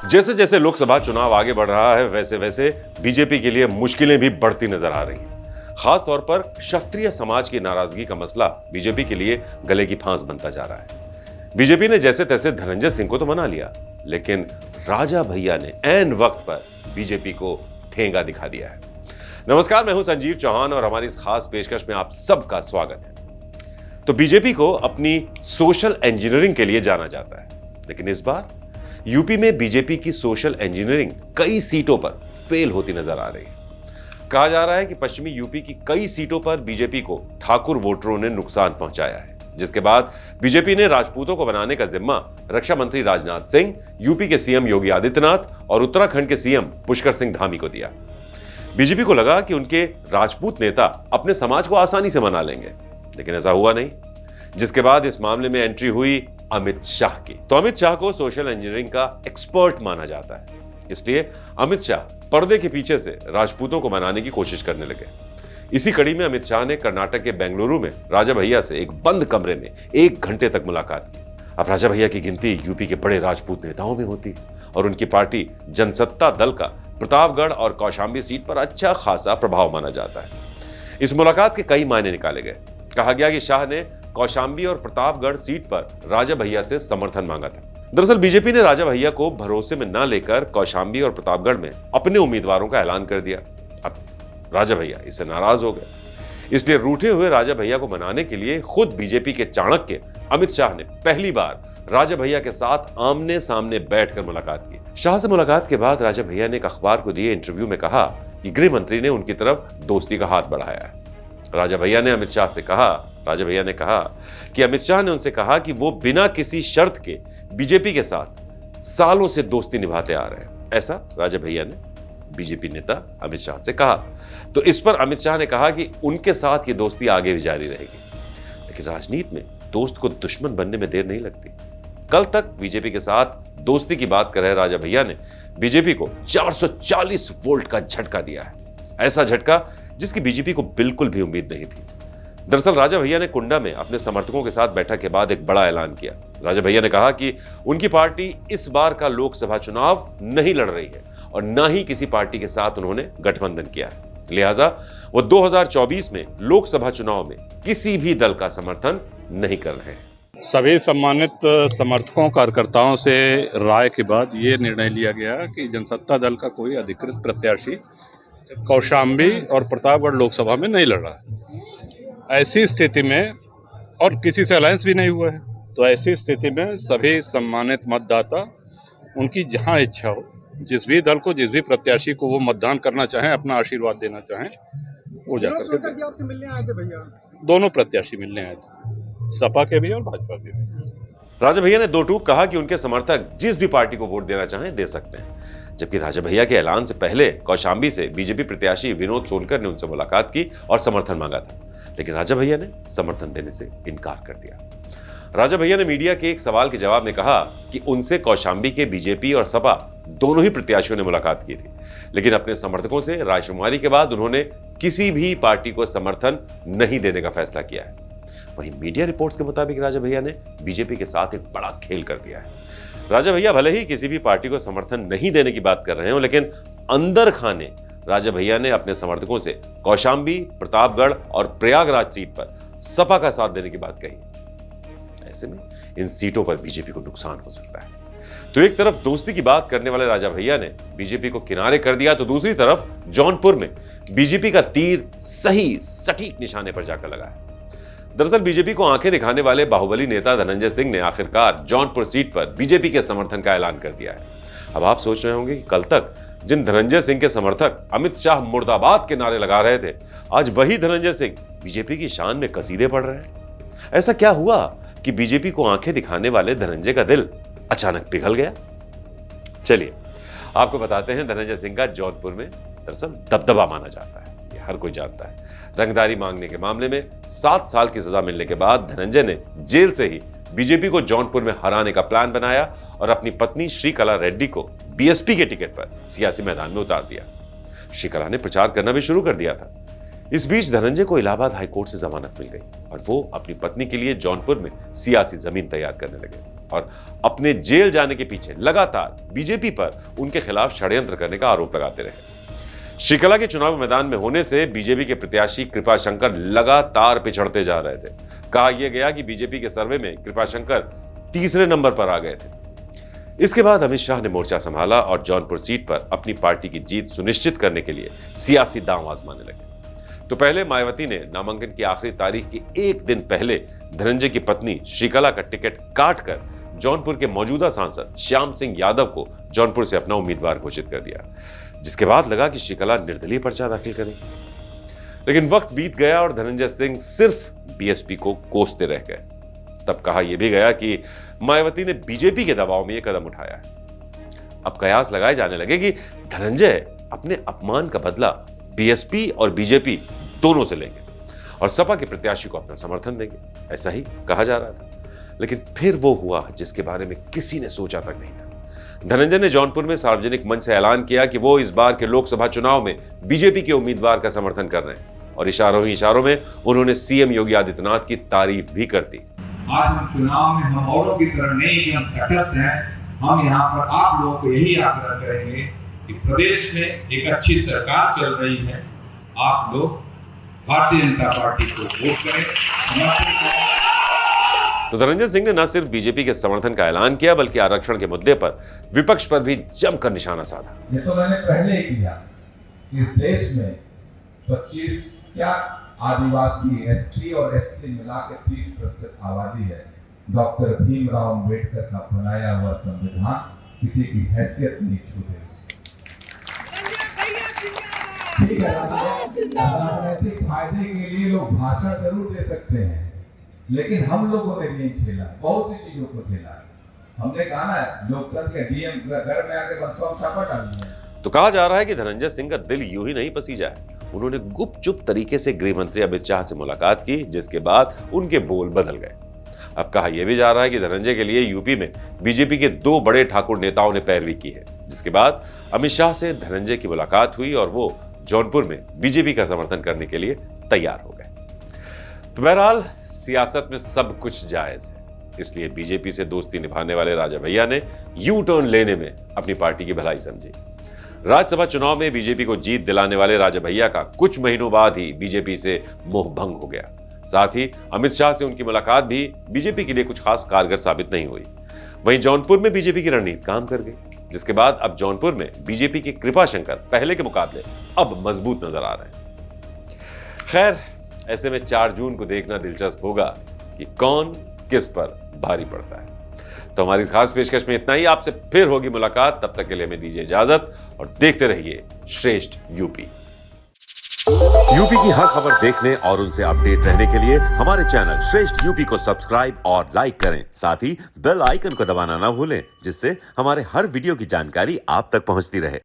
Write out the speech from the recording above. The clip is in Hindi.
जैसे जैसे लोकसभा चुनाव आगे बढ़ रहा है वैसे वैसे बीजेपी के लिए मुश्किलें भी बढ़ती नजर आ रही हैं। खास तौर पर क्षत्रिय समाज की नाराजगी का मसला बीजेपी के लिए गले की फांस बनता जा रहा है। बीजेपी ने जैसे तैसे धनंजय सिंह को तो मना लिया, लेकिन राजा भैया ने ऐन वक्त पर बीजेपी को ठेंगा दिखा दिया है। नमस्कार, मैं हूं संजीव चौहान और हमारी इस खास पेशकश में आप सबका स्वागत है। तो बीजेपी को अपनी सोशल इंजीनियरिंग के लिए जाना जाता है, लेकिन इस बार यूपी में बीजेपी की सोशल इंजीनियरिंग कई सीटों पर फेल होती नजर आ रही है। कहा जा रहा है कि पश्चिमी यूपी की कई सीटों पर बीजेपी को ठाकुर वोटरों ने नुकसान पहुंचाया है, जिसके बाद बीजेपी ने राजपूतों को बनाने का जिम्मा रक्षा मंत्री राजनाथ सिंह, यूपी के सीएम योगी आदित्यनाथ और उत्तराखंड के सीएम पुष्कर सिंह धामी को दिया। बीजेपी को लगा कि उनके राजपूत नेता अपने समाज को आसानी से मना लेंगे, लेकिन ऐसा हुआ नहीं, जिसके बाद इस मामले में एंट्री हुई अमित शाह की। तो अमित शाह को सोशल इंजीनियरिंग का एक्सपर्ट माना जाता है, इसलिए अमित शाह पर्दे के पीछे से राजपूतों को मनाने की कोशिश करने लगे। इसी कड़ी में अमित शाह ने कर्नाटक के बेंगलुरु में राजा भैया से एक बंद कमरे में 1 घंटे तक मुलाकात की। अब राजा भैया की गिनती यूपी के बड़े राजपूत नेताओं में होती और उनकी पार्टी जनसत्ता दल का प्रतापगढ़ और कौशांबी सीट पर अच्छा खासा प्रभाव माना जाता है। इस मुलाकात के कई मायने निकाले गए। कहा गया कि शाह ने कौशांबी और प्रतापगढ़ सीट पर राजा भैया से समर्थन मांगा था। दरअसल बीजेपी ने राजा भैया को भरोसे में न लेकर कौशांबी और प्रतापगढ़ में अपने उम्मीदवारों का ऐलान कर दिया। अब राजा भैया इससे नाराज हो गए, इसलिए रूठे हुए राजा भैया को मनाने के लिए खुद बीजेपी के चाणक्य अमित शाह ने पहली बार राजा भैया के साथ आमने सामने बैठकर मुलाकात की। शाह से मुलाकात के बाद राजा भैया ने एक अखबार को दिए इंटरव्यू में कहा कि गृह मंत्री ने उनकी तरफ दोस्ती का हाथ बढ़ाया है। राजा भैया ने कहा कि अमित शाह ने उनसे कहा कि वो बिना किसी शर्त के बीजेपी के साथ सालों से दोस्ती निभाते आ रहे हैं। ऐसा राजा भैया ने बीजेपी नेता अमित शाह से कहा। तो इस पर अमित शाह ने कहा कि उनके साथ ये दोस्ती आगे भी जारी रहेगी, लेकिन राजनीति में दोस्त को दुश्मन बनने में देर नहीं लगती। कल तक बीजेपी के साथ दोस्ती की बात कर रहे राजा भैया ने बीजेपी को 440 वोल्ट का झटका दिया है। ऐसा झटका जिसकी बीजेपी को बिल्कुल भी उम्मीद नहीं थी। दरअसल राजा भैया ने कुंडा में अपने समर्थकों के साथ बैठक के बाद एक बड़ा ऐलान किया। राजा भैया ने कहा कि उनकी पार्टी इस बार का लोकसभा चुनाव नहीं लड़ रही है और न ही किसी पार्टी के साथ उन्होंने गठबंधन किया है, लिहाजा वो 2024 में लोकसभा चुनाव में किसी भी दल का समर्थन नहीं कर रहे हैं। सभी सम्मानित समर्थकों कार्यकर्ताओं से राय के बाद ये निर्णय लिया गया कि जनसत्ता दल का कोई अधिकृत प्रत्याशी कौशांबी और प्रतापगढ़ लोकसभा में नहीं लड़ रहा है। ऐसी स्थिति में, और किसी से अलायंस भी नहीं हुआ है, तो ऐसी स्थिति में सभी सम्मानित मतदाता उनकी जहां इच्छा हो, जिस भी दल को, जिस भी प्रत्याशी को वो मतदान करना चाहें, अपना आशीर्वाद देना चाहें, वो जाकर के आपसे मिलने आए थे भैया। दोनों प्रत्याशी मिलने आए थे, सपा के भी और भाजपा के भी। राजा भैया ने 2 टूक कहा कि उनके समर्थक जिस भी पार्टी को वोट देना चाहें दे सकते हैं, जबकि राजा भैया के ऐलान से पहले कौशांबी से बीजेपी प्रत्याशी विनोद सोनकर ने उनसे मुलाकात की और समर्थन मांगा था, लेकिन राजा भैया ने समर्थन देने से इनकार कर दिया। राजा भैया ने मीडिया के एक सवाल के जवाब में कहा कि उनसे कौशांबी के बीजेपी और सपा दोनों ही प्रत्याशियों ने मुलाकात की थी, लेकिन अपने समर्थकों से रायशुमारी के बाद उन्होंने किसी भी पार्टी को समर्थन नहीं देने का फैसला किया है। वहीं मीडिया रिपोर्ट्स के मुताबिक राजा भैया ने बीजेपी के साथ एक बड़ा खेल कर दिया है। राजा भैया भले ही किसी भी पार्टी को समर्थन नहीं देने की बात कर रहे हो, लेकिन अंदर खाने राजा भैया ने अपने समर्थकों से कौशांबी, प्रतापगढ़ और प्रयागराज सीट पर सपा का साथ देने की बात कही। ऐसे में इन सीटों पर बीजेपी को नुकसान हो सकता है। तो एक तरफ दोस्ती की बात करने वाले राजा भैया ने बीजेपी को किनारे कर दिया, तो दूसरी तरफ जौनपुर में बीजेपी का तीर सही सटीक निशाने पर जाकर लगा है। दरअसल बीजेपी को आंखें दिखाने वाले बाहुबली नेता धनंजय सिंह ने आखिरकार जौनपुर सीट पर बीजेपी के समर्थन का ऐलान कर दिया है। अब आप सोच रहे होंगे कि कल तक जिन धनंजय सिंह के समर्थक अमित शाह मुर्दाबाद के नारे लगा रहे थे, आज वही धनंजय सिंह बीजेपी की शान में कसीदे पढ़ रहे हैं। ऐसा क्या हुआ कि बीजेपी को आंखें दिखाने वाले धनंजय का दिल अचानक पिघल गया? चलिए आपको बताते हैं धनंजय सिंह का जौनपुर में दरअसल दबदबा माना जाता है, ये हर कोई जानता है। रंगदारी मांगने के मामले में 7 साल की सजा मिलने के बाद धनंजय ने जेल से ही बीजेपी को जौनपुर में हराने का प्लान बनाया और अपनी पत्नी श्रीकला रेड्डी को बीएसपी के टिकट पर सियासी मैदान में उतार दिया। श्रीकला ने प्रचार करना भी शुरू कर दिया था। इस बीच धनंजय को इलाहाबाद हाईकोर्ट से जमानत मिल गई और वो अपनी पत्नी के लिए जौनपुर में सियासी जमीन तैयार करने लगे। और अपने जेल जाने के पीछे लगातार बीजेपी पर उनके खिलाफ षड्यंत्र करने का आरोप लगाते रहे। श्रीकला के चुनाव मैदान में होने से बीजेपी के प्रत्याशी कृपाशंकर लगातार पिछड़ते जा रहे थे। कहा यह गया कि बीजेपी के सर्वे में कृपाशंकर तीसरे नंबर पर आ गए थे। इसके बाद अमित शाह ने मोर्चा संभाला और जौनपुर सीट पर अपनी पार्टी की जीत सुनिश्चित करने के लिए सियासी दांव आजमाने लगे। तो पहले मायावती ने नामांकन की आखिरी तारीख के एक दिन पहले धनंजय की पत्नी श्रीकला का टिकट काटकर जौनपुर के मौजूदा सांसद श्याम सिंह यादव को जौनपुर से अपना उम्मीदवार घोषित कर दिया, जिसके बाद लगा कि श्रीकला निर्दलीय पर्चा दाखिल करेंगे। लेकिन वक्त बीत गया और धनंजय सिंह सिर्फ बीएसपी को कोसते रह गए। तब कहा यह भी गया कि मायावती ने बीजेपी के दबाव में यह कदम उठाया है। अब कयास लगाए जाने लगे कि धनंजय अपने अपमान का बदला बीएसपी और बीजेपी दोनों से लेंगे और सपा के प्रत्याशी को अपना समर्थन देंगे। ऐसा ही कहा जा रहा था, लेकिन फिर वो हुआ जिसके बारे में किसी ने सोचा तक नहीं था। धनंजय ने जौनपुर में सार्वजनिक मंच से ऐलान किया कि वो इस बार के लोकसभा चुनाव में बीजेपी के उम्मीदवार का समर्थन कर रहे हैं और इशारों ही इशारों में उन्होंने सीएम योगी आदित्यनाथ की तारीफ भी कर दी। आज हम चुनाव में हम औरों की तरह नहीं कि हम तटस्थ हैं, हम यहाँ पर आप लोगों को यही आग्रह करेंगे कि प्रदेश में एक अच्छी सरकार चल रही है, आप लोग भारतीय जनता पार्टी को वोट करें। तो धनंजय सिंह ने न सिर्फ बीजेपी के समर्थन का ऐलान किया बल्कि आरक्षण के मुद्दे पर विपक्ष पर भी जमकर निशाना साधा। ये तो मैंने पहले ही किया। इस देश में 25 क्या आदिवासी एसटी और एससी मिला के 30% आबादी है। डॉक्टर भीमराव अम्बेडकर का बनाया हुआ संविधान किसी की हैसियत नहीं छूटे। ठीक है, राजनीतिक फायदे के लिए लोग भाषण जरूर दे सकते हैं, लेकिन हम लोगों ने नहीं झेला, बहुत सी चीजों को झेला। हमने कहा ना, लोकतंत्र के डीएम घर में आके बस हम छापा डाल दिया। तो कहा जा रहा है कि धनंजय सिंह का दिल यूं ही नहीं पसीजा है। उन्होंने गुपचुप तरीके से गृह मंत्री अमित शाह से मुलाकात की, जिसके बाद उनके बोल बदल गए। अब कहा यह भी जा रहा है कि धनंजय के लिए यूपी में बीजेपी के 2 बड़े ठाकुर नेताओं ने पैरवी की है, जिसके बाद अमित शाह से धनंजय की मुलाकात हुई और वो जौनपुर में बीजेपी का समर्थन करने के लिए तैयार हो गए। तो बहरहाल सियासत में सब कुछ जायज है, इसलिए बीजेपी से दोस्ती निभाने वाले राजा भैया ने यू टर्न लेने में अपनी पार्टी की भलाई समझी। राज्यसभा चुनाव में बीजेपी को जीत दिलाने वाले राजा भैया का कुछ महीनों बाद ही बीजेपी से मोह भंग हो गया। साथ ही अमित शाह से उनकी मुलाकात भी बीजेपी के लिए कुछ खास कारगर साबित नहीं हुई। वहीं जौनपुर में बीजेपी की रणनीति काम कर गई, जिसके बाद अब जौनपुर में बीजेपी के कृपाशंकर पहले के मुकाबले अब मजबूत नजर आ रहे हैं। खैर, ऐसे में 4 जून को देखना दिलचस्प होगा कि कौन किस पर भारी पड़ता है। तो हमारी खास पेशकश में इतना ही। आपसे फिर होगी मुलाकात, तब तक के लिए हमें दीजिए इजाजत और देखते रहिए श्रेष्ठ यूपी। यूपी की हर खबर देखने और उनसे अपडेट रहने के लिए हमारे चैनल श्रेष्ठ यूपी को सब्सक्राइब और लाइक करें। साथ ही बेल आइकन को दबाना ना भूलें, जिससे हमारे हर वीडियो की जानकारी आप तक पहुंचती रहे।